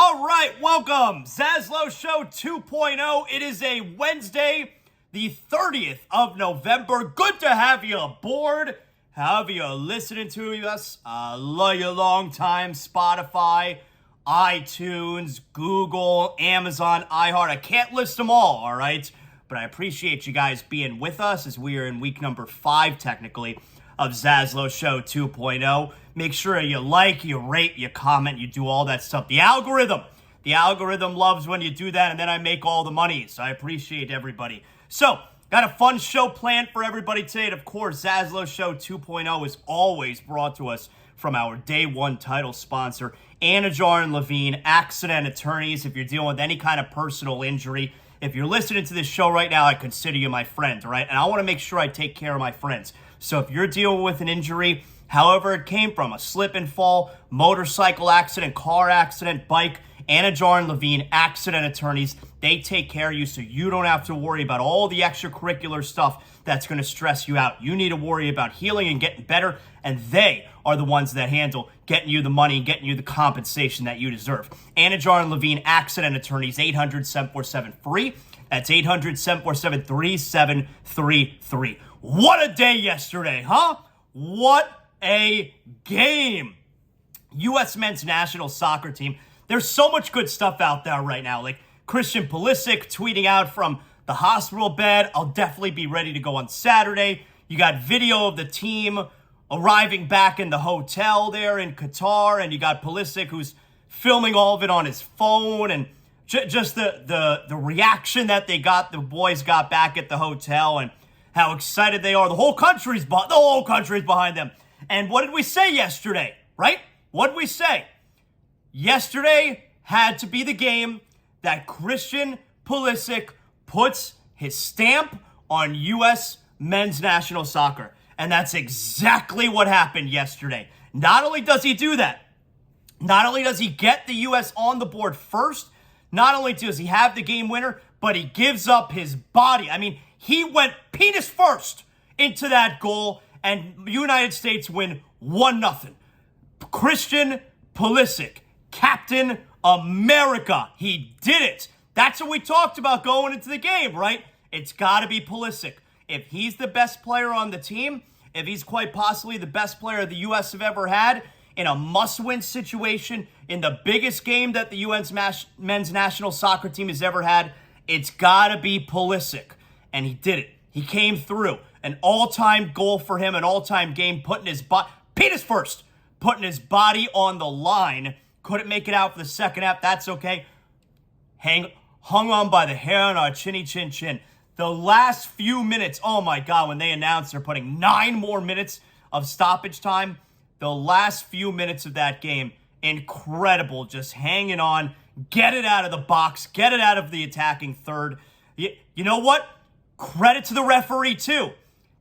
All right, welcome. ZASLOW Show 2.0. It is a Wednesday, the 30th of November. Good to have you aboard. However you're listening to us, love you long time. Spotify, iTunes, Google, Amazon, iHeart. I can't list them all right? But I appreciate you guys being with us as we are in week number 5, technically, of ZASLOW Show 2.0. Make sure you like, you rate, you comment, you do all that stuff. The algorithm loves when you do that, and then I make all the money. So I appreciate everybody. So, got a fun show planned for everybody today. And of course, ZASLOW Show 2.0 is always brought to us from our day one title sponsor, Anidjar and Levine, accident attorneys. If you're dealing with any kind of personal injury, if you're listening to this show right now, I consider you my friend, right? And I want to make sure I take care of my friends. So if you're dealing with an injury, however it came from, a slip and fall, motorcycle accident, car accident, bike, Anidjar and Levine, accident attorneys, they take care of you so you don't have to worry about all the extracurricular stuff that's going to stress you out. You need to worry about healing and getting better, and they are the ones that handle getting you the money and getting you the compensation that you deserve. Anidjar and Levine, accident attorneys, 800-747-FREE. That's 800-747-3733. What a day yesterday, huh? What a game. U.S. men's national soccer team. There's so much good stuff out there right now. Like Christian Pulisic tweeting out from the hospital bed. I'll definitely be ready to go on Saturday. You got video of the team arriving back in the hotel there in Qatar. And you got Pulisic who's filming all of it on his phone. And just the reaction that the boys got back at the hotel. And how excited they are. The whole country's behind them. And what did we say yesterday, right? What did we say? Yesterday had to be the game that Christian Pulisic puts his stamp on U.S. men's national soccer. And that's exactly what happened yesterday. Not only does he do that, not only does he get the U.S. on the board first, not only does he have the game winner, but he gives up his body. I mean, he went penis first into that goal, and United States win 1-0. Christian Pulisic, Captain America. He did it. That's what we talked about going into the game, right? It's got to be Pulisic. If he's the best player on the team, if he's quite possibly the best player the U.S. have ever had, in a must-win situation, in the biggest game that the U.S. men's national soccer team has ever had, it's got to be Pulisic. And he did it. He came through. An all-time goal for him, an all-time game, putting his penis first, putting his body on the line. Couldn't make it out for the second half. That's okay. Hung on by the hair on our chinny chin chin. The last few minutes, oh my God, when they announced they're putting 9 more minutes of stoppage time, the last few minutes of that game, incredible. Just hanging on, get it out of the box, get it out of the attacking third. You know what? Credit to the referee, too.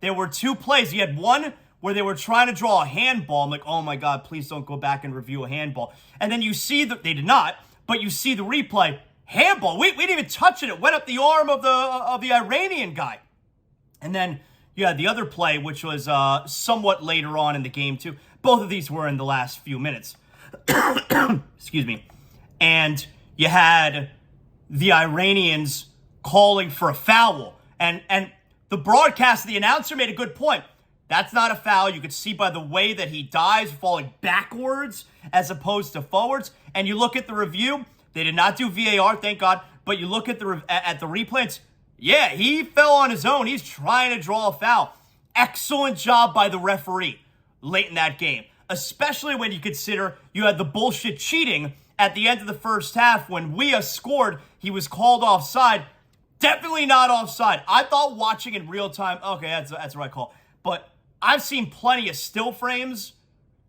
There were 2 plays. He had one where they were trying to draw a handball. I'm like, oh my God, please don't go back and review a handball. And then you see that they did not, but you see the replay. Handball. We didn't even touch it. It went up the arm of the Iranian guy. And then you had the other play, which was somewhat later on in the game, too. Both of these were in the last few minutes. Excuse me. And you had the Iranians calling for a foul. And the broadcast, the announcer made a good point. That's not a foul. You could see by the way that he dives, falling backwards as opposed to forwards. And you look at the review, they did not do VAR, thank God. But you look at the replay, it's, yeah, he fell on his own. He's trying to draw a foul. Excellent job by the referee late in that game, especially when you consider you had the bullshit cheating at the end of the first half when Weah scored. He was called offside. Definitely not offside. I thought watching in real time, okay, that's the right call. But I've seen plenty of still frames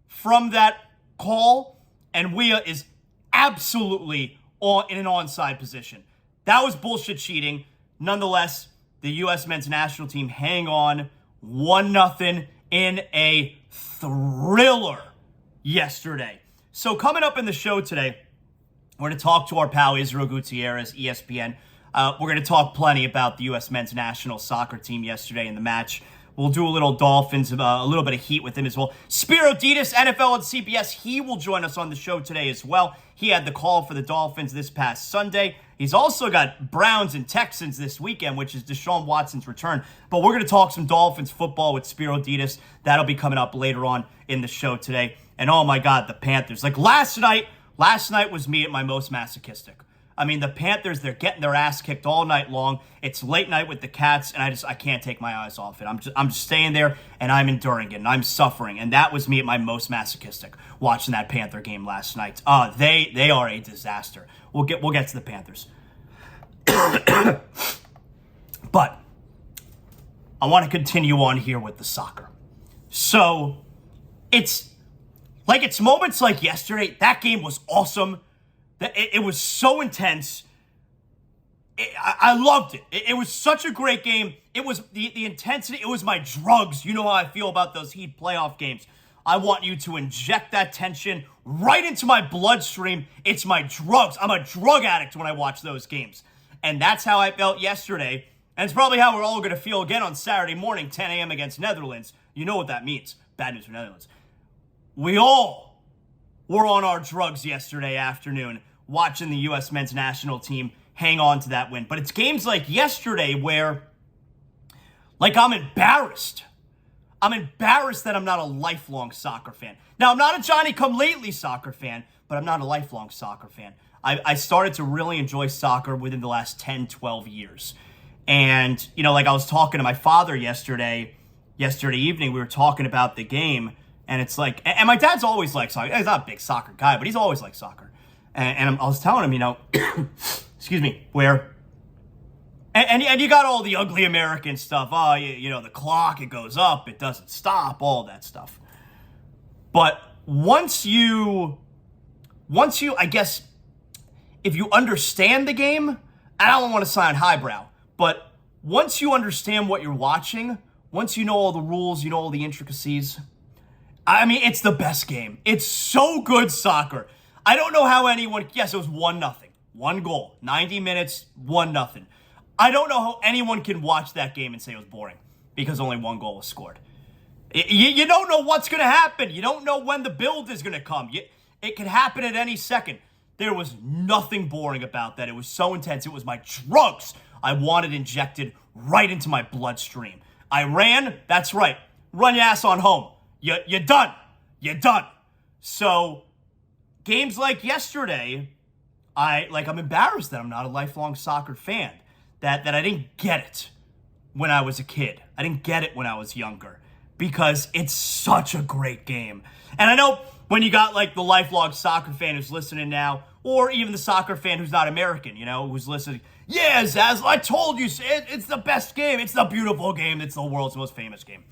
from that call, and Weah is absolutely in an onside position. That was bullshit cheating. Nonetheless, the U.S. men's national team hang on 1-0 in a thriller yesterday. So coming up in the show today, we're going to talk to our pal Israel Gutierrez, ESPN. We're going to talk plenty about the U.S. men's national soccer team yesterday in the match We'll do a little Dolphins, a little bit of heat with him as well. Spiro Ditas, NFL and CBS, he will join us on the show today as well. He had the call for the Dolphins this past Sunday. He's also got Browns and Texans this weekend, which is Deshaun Watson's return. But we're going to talk some Dolphins football with Spiro Ditas. That'll be coming up later on in the show today. And oh my God, the Panthers. Like last night was me at my most masochistic. I mean, the Panthers, they're getting their ass kicked all night long. It's late night with the Cats, and I can't take my eyes off it. I'm just staying there, and I'm enduring it, and I'm suffering. And that was me at my most masochistic, watching that Panther game last night. They are a disaster. We'll get to the Panthers. But I want to continue on here with the soccer. So it's moments like yesterday. That game was awesome. It was so intense. I loved it. It was such a great game. It was the intensity. It was my drugs. You know how I feel about those Heat playoff games. I want you to inject that tension right into my bloodstream. It's my drugs. I'm a drug addict when I watch those games. And that's how I felt yesterday. And it's probably how we're all going to feel again on Saturday morning, 10 a.m. against Netherlands. You know what that means. Bad news for Netherlands. We all were on our drugs yesterday afternoon watching the U.S. men's national team hang on to that win. But it's games like yesterday where, I'm embarrassed. I'm embarrassed that I'm not a lifelong soccer fan. Now, I'm not a Johnny-come-lately soccer fan, but I'm not a lifelong soccer fan. I started to really enjoy soccer within the last 10, 12 years. And, I was talking to my father yesterday evening, we were talking about the game, and it's like, and my dad's always liked soccer. He's not a big soccer guy, but he's always liked soccer. And I was telling him, excuse me, where, and you got all the ugly American stuff. Oh, the clock, it goes up, it doesn't stop, all that stuff. But once you, I guess, if you understand the game, and I don't want to sound highbrow, but once you understand what you're watching, once you know all the rules, you know all the intricacies, I mean, it's the best game. It's so good soccer. I don't know how anyone, yes, it was 1-0. One goal, 90 minutes, 1-0. I don't know how anyone can watch that game and say it was boring because only one goal was scored. You don't know what's going to happen. You don't know when the build is going to come. It can happen at any second. There was nothing boring about that. It was so intense. It was my drugs I wanted injected right into my bloodstream. I ran, that's right. Run your ass on home. You're done. You're done. So games like yesterday, I'm embarrassed that I'm not a lifelong soccer fan. That I didn't get it when I was a kid. I didn't get it when I was younger because it's such a great game. And I know when you got the lifelong soccer fan who's listening now, or even the soccer fan who's not American, who's listening. Yeah, ZASLOW, I told you, it's the best game. It's the beautiful game. It's the world's most famous game.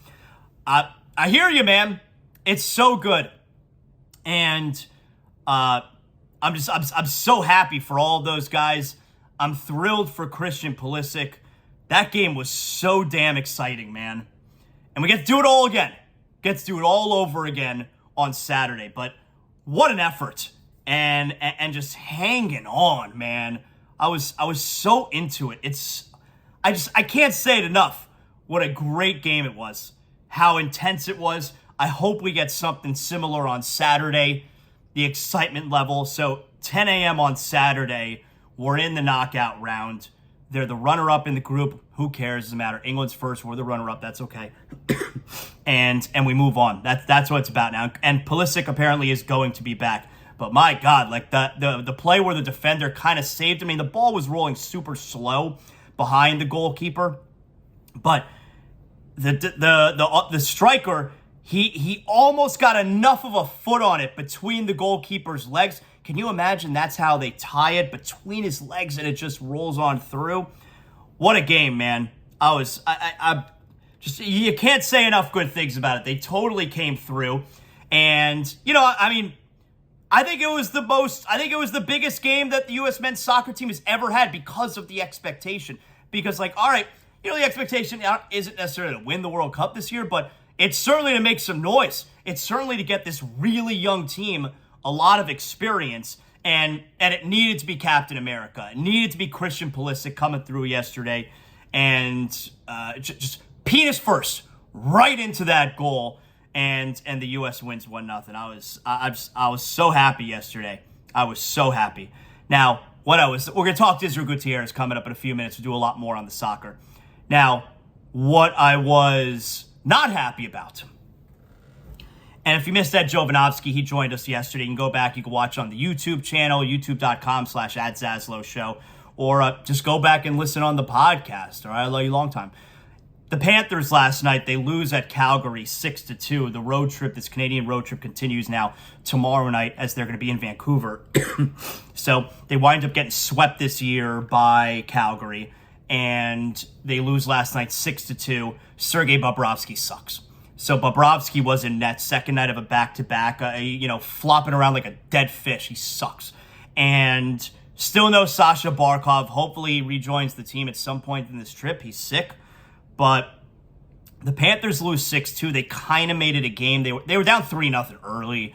I hear you, man. It's so good. And I'm so happy for all those guys. I'm thrilled for Christian Pulisic. That game was so damn exciting, man. And we get to do it all again. Get to do it all over again on Saturday. But what an effort. And just hanging on, man. I was so into it. I can't say it enough. What a great game it was. How intense it was. I hope we get something similar on Saturday. The excitement level. So 10 a.m. on Saturday, we're in the knockout round. They're the runner-up in the group. Who cares? Doesn't matter. England's first. We're the runner-up. That's okay. and we move on. That's what it's about now. And Pulisic apparently is going to be back. But my God, the play where the defender kind of saved him. I mean, the ball was rolling super slow behind the goalkeeper. But the striker, he almost got enough of a foot on it between the goalkeeper's legs. Can you imagine that's how they tie it between his legs and it just rolls on through? What a game, man. You can't say enough good things about it. They totally came through. And, I think it was the biggest game that the U.S. men's soccer team has ever had because of the expectation. Because, all right, the expectation isn't necessarily to win the World Cup this year, but it's certainly to make some noise. It's certainly to get this really young team a lot of experience, and it needed to be Captain America. It needed to be Christian Pulisic coming through yesterday, and just penis first, right into that goal, and the U.S. wins 1-0. I was so happy yesterday. I was so happy. Now, we're going to talk to Israel Gutierrez coming up in a few minutes. We'll do a lot more on the soccer. Now, what I was not happy about, and if you missed that, Jovanovski, he joined us yesterday. You can go back, you can watch on the YouTube channel, youtube.com/@ZASLOW Show, or just go back and listen on the podcast. All right, I love you long time. The Panthers last night, they lose at Calgary 6-2. The road trip, this Canadian road trip, continues now tomorrow night as they're going to be in Vancouver. So they wind up getting swept this year by Calgary, and they lose last night 6-2. Sergei Bobrovsky sucks. So Bobrovsky was in net, second night of a back-to-back, flopping around like a dead fish. He sucks. And still no Sasha Barkov. Hopefully he rejoins the team at some point in this trip. He's sick. But the Panthers lose 6-2. They kind of made it a game. They were down 3-0 early.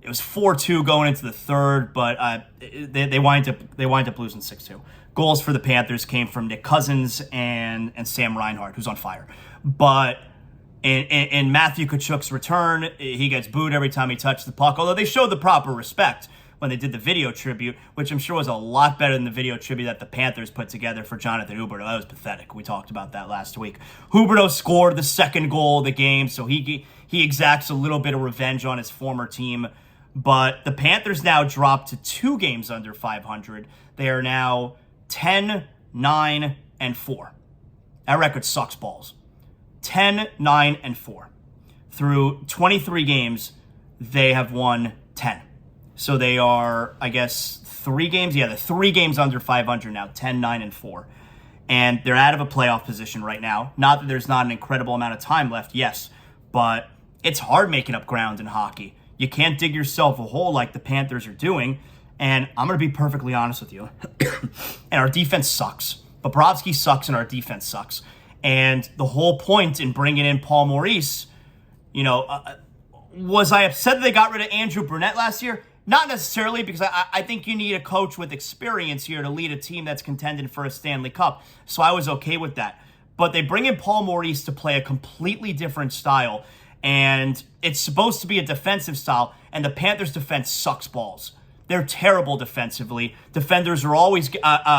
It was 4-2 going into the third, but they wind up losing 6-2. Goals for the Panthers came from Nick Cousins and Sam Reinhart, who's on fire. But in Matthew Tkachuk's return, he gets booed every time he touched the puck, although they showed the proper respect when they did the video tribute, which I'm sure was a lot better than the video tribute that the Panthers put together for Jonathan Huberdeau. That was pathetic. We talked about that last week. Huberdeau scored the second goal of the game, so he exacts a little bit of revenge on his former team. But the Panthers now drop to 2 games under 500. They are now 10, 9, and 4. That record sucks balls. 10, 9, and 4. Through 23 games, they have won 10. So they are, I guess, 3 games. Yeah, they're 3 games under 500 now, 10, 9, and 4. And they're out of a playoff position right now. Not that there's not an incredible amount of time left, yes, but it's hard making up ground in hockey. You can't dig yourself a hole like the Panthers are doing. And I'm going to be perfectly honest with you. And our defense sucks. Bobrovsky sucks and our defense sucks. And the whole point in bringing in Paul Maurice, was I upset that they got rid of Andrew Brunette last year? Not necessarily, because I think you need a coach with experience here to lead a team that's contending for a Stanley Cup. So I was okay with that. But they bring in Paul Maurice to play a completely different style. And it's supposed to be a defensive style. And the Panthers' defense sucks balls. They're terrible defensively. Defenders are always,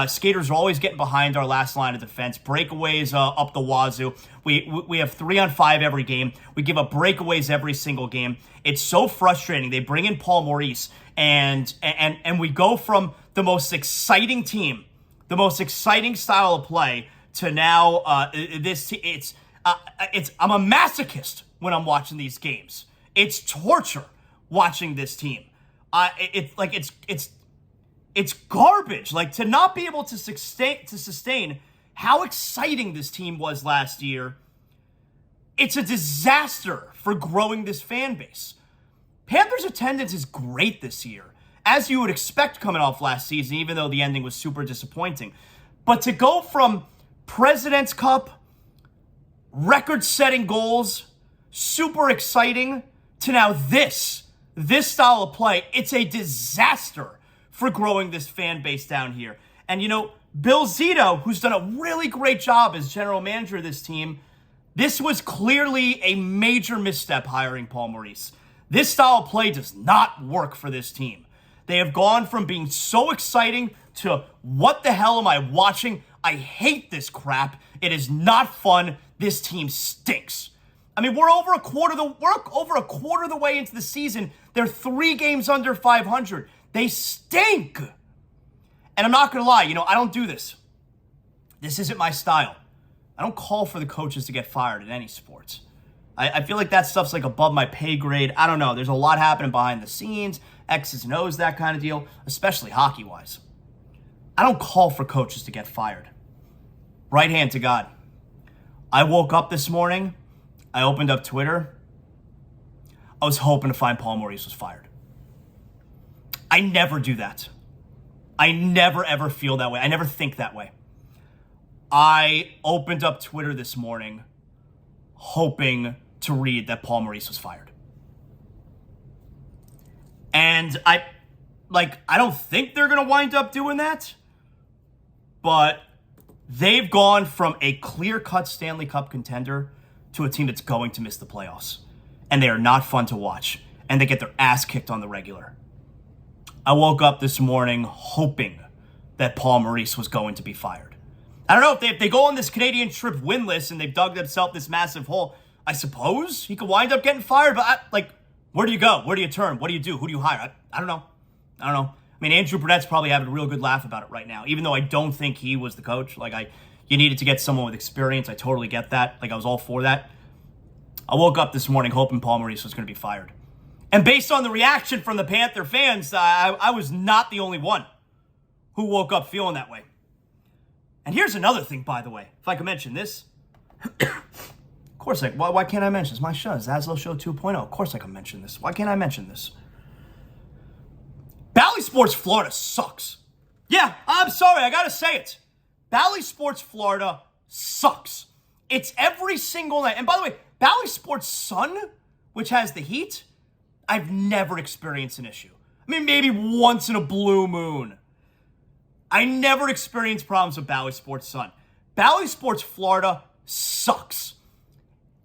skaters are always getting behind our last line of defense. Breakaways up the wazoo. We have 3-on-5 every game. We give up breakaways every single game. It's so frustrating. They bring in Paul Maurice, and we go from the most exciting team, the most exciting style of play, to now I'm a masochist when I'm watching these games. It's torture watching this team. It's garbage. Like, to not be able to sustain how exciting this team was last year, it's a disaster for growing this fan base. Panthers attendance is great this year, as you would expect coming off last season, even though the ending was super disappointing. But to go from President's Cup, record-setting goals, super exciting, to now this style of play, it's a disaster for growing this fan base down here. And, Bill Zito, who's done a really great job as general manager of this team, this was clearly a major misstep hiring Paul Maurice. This style of play does not work for this team. They have gone from being so exciting to, what the hell am I watching? I hate this crap. It is not fun. This team stinks. I mean, we're over a quarter of the way into the season. They're 3 games under 500. They stink. And I'm not going to lie, I don't do this. This isn't my style. I don't call for the coaches to get fired in any sports. I feel like that stuff's like above my pay grade. I don't know. There's a lot happening behind the scenes, X's and O's, that kind of deal, especially hockey-wise. I don't call for coaches to get fired. Right hand to God. I woke up this morning. I opened up Twitter. I was hoping to find Paul Maurice was fired. I never do that. I never, ever feel that way. I never think that way. I opened up Twitter this morning hoping to read that Paul Maurice was fired. And I don't think they're going to wind up doing that, but they've gone from a clear-cut Stanley Cup contender to a team that's going to miss the playoffs. And they are not fun to watch. And they get their ass kicked on the regular. I woke up this morning hoping that Paul Maurice was going to be fired. I don't know, if they go on this Canadian trip winless and they've dug themselves this massive hole, I suppose he could wind up getting fired. But, where do you go? Where do you turn? What do you do? Who do you hire? I don't know. I mean, Andrew Burnett's probably having a real good laugh about it right now, even though I don't think he was the coach. You needed to get someone with experience. I totally get that. I was all for that. I woke up this morning hoping Paul Maurice was going to be fired. And based on the reaction from the Panther fans, I was not the only one who woke up feeling that way. And here's another thing, by the way, if I could mention this. Of course, why can't I mention this? My show, ZASLOW Show 2.0. Of course I can mention this. Why can't I mention this? Bally Sports Florida sucks. Yeah, I'm sorry, I gotta say it. Bally Sports Florida sucks. It's every single night. And by the way, Bally Sports Sun, which has the heat, I've never experienced an issue. I mean, maybe once in a blue moon. I never experienced problems with Bally Sports Sun. Bally Sports Florida sucks.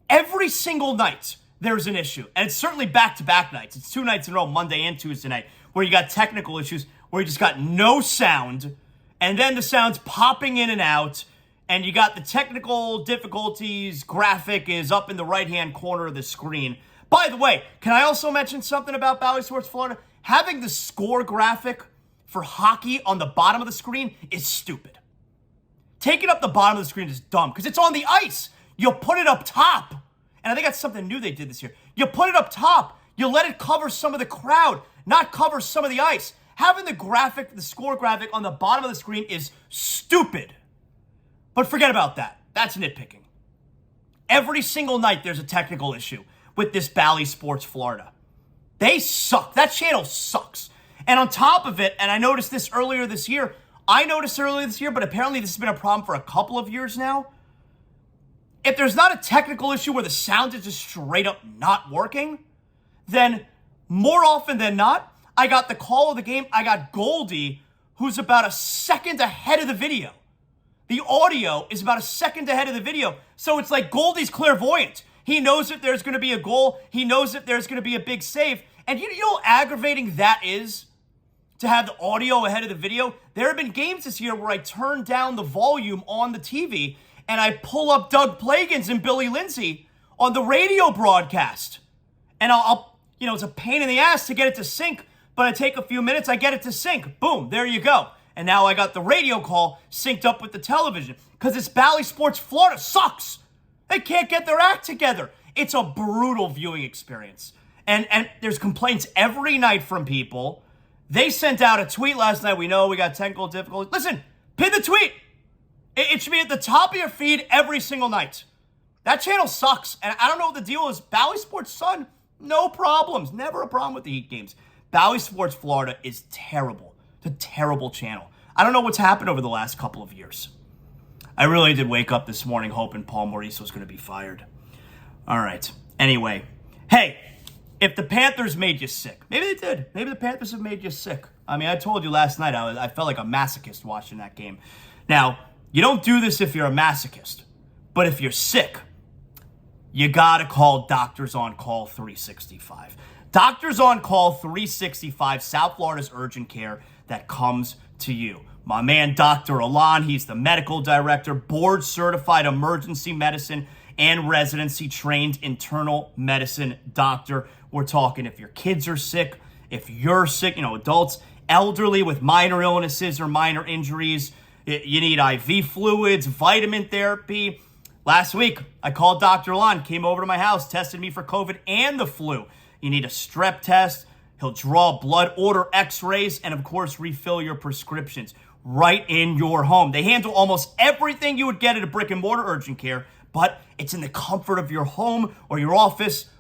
Every single night, there's an issue. And it's certainly back-to-back nights. It's 2 nights in a row, Monday and Tuesday night, where you got technical issues, where you just got no sound, and then the sound's popping in and out, and you got the technical difficulties graphic is up in the right-hand corner of the screen. By the way, can I also mention something about Bally Sports Florida? Having the score graphic for hockey on the bottom of the screen is stupid. Taking up the bottom of the screen is dumb because it's on the ice. You put it up top. And I think that's something new they did this year. You put it up top. You let it cover some of the crowd, not cover some of the ice. Having the score graphic on the bottom of the screen is stupid. But forget about that. That's nitpicking. Every single night there's a technical issue with this Bally Sports Florida. They suck. That channel sucks. And on top of it, and I noticed this earlier this year, but apparently this has been a problem for a couple of years now. If there's not a technical issue where the sound is just straight up not working, then more often than not, I got the call of the game. I got Goldie, who's about a second ahead of the video. The audio is about a second ahead of the video. So it's like Goldie's clairvoyant. He knows if there's going to be a goal. He knows if there's going to be a big save. And you know how aggravating that is? To have the audio ahead of the video? There have been games this year where I turn down the volume on the TV and I pull up Doug Plagans and Billy Lindsay on the radio broadcast. And I'll it's a pain in the ass to get it to sync, but I take a few minutes, I get it to sync. Boom, there you go. And now I got the radio call synced up with the television because this Bally Sports Florida sucks. They can't get their act together. It's a brutal viewing experience. And there's complaints every night from people. They sent out a tweet last night. We know we got technical difficulties. Listen, pin the tweet. It should be at the top of your feed every single night. That channel sucks. And I don't know what the deal is. Bally Sports Sun, no problems. Never a problem with the Heat games. Bally Sports Florida is terrible. It's a terrible channel. I don't know what's happened over the last couple of years. I really did wake up this morning hoping Paul Maurice was going to be fired. All right. Anyway, hey, if the Panthers made you sick, maybe they did. Maybe the Panthers have made you sick. I mean, I told you last night I felt like a masochist watching that game. Now, you don't do this if you're a masochist, but if you're sick, you got to call Doctors on Call 365. Doctors on Call 365, South Florida's urgent care that comes to you. My man, Dr. Alon, he's the medical director, board-certified emergency medicine and residency-trained internal medicine doctor. We're talking if your kids are sick, if you're sick, adults, elderly with minor illnesses or minor injuries. You need IV fluids, vitamin therapy. Last week, I called Dr. Alon, came over to my house, tested me for COVID and the flu. You need a strep test. He'll draw blood, order x-rays, and of course, refill your prescriptions right in your home. They handle almost everything you would get at a brick and mortar urgent care, but it's in the comfort of your home or your office,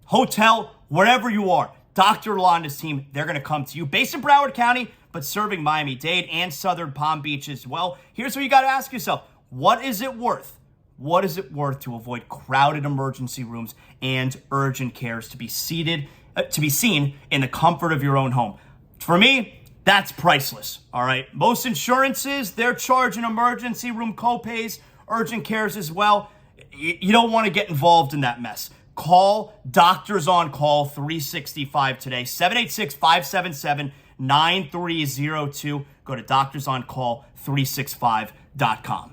hotel, wherever you are. Dr. Alon and his team, they're going to come to you. Based in Broward County, but serving Miami-Dade and Southern Palm Beach as well. Here's what you got to ask yourself. What is it worth? What is it worth to avoid crowded emergency rooms and urgent cares to be seen in the comfort of your own home? For me, that's priceless, all right? Most insurances, they're charging emergency room copays, urgent cares as well. you don't want to get involved in that mess. Call Doctors on Call 365 today, 786-577-9302. Go to doctorsoncall365.com.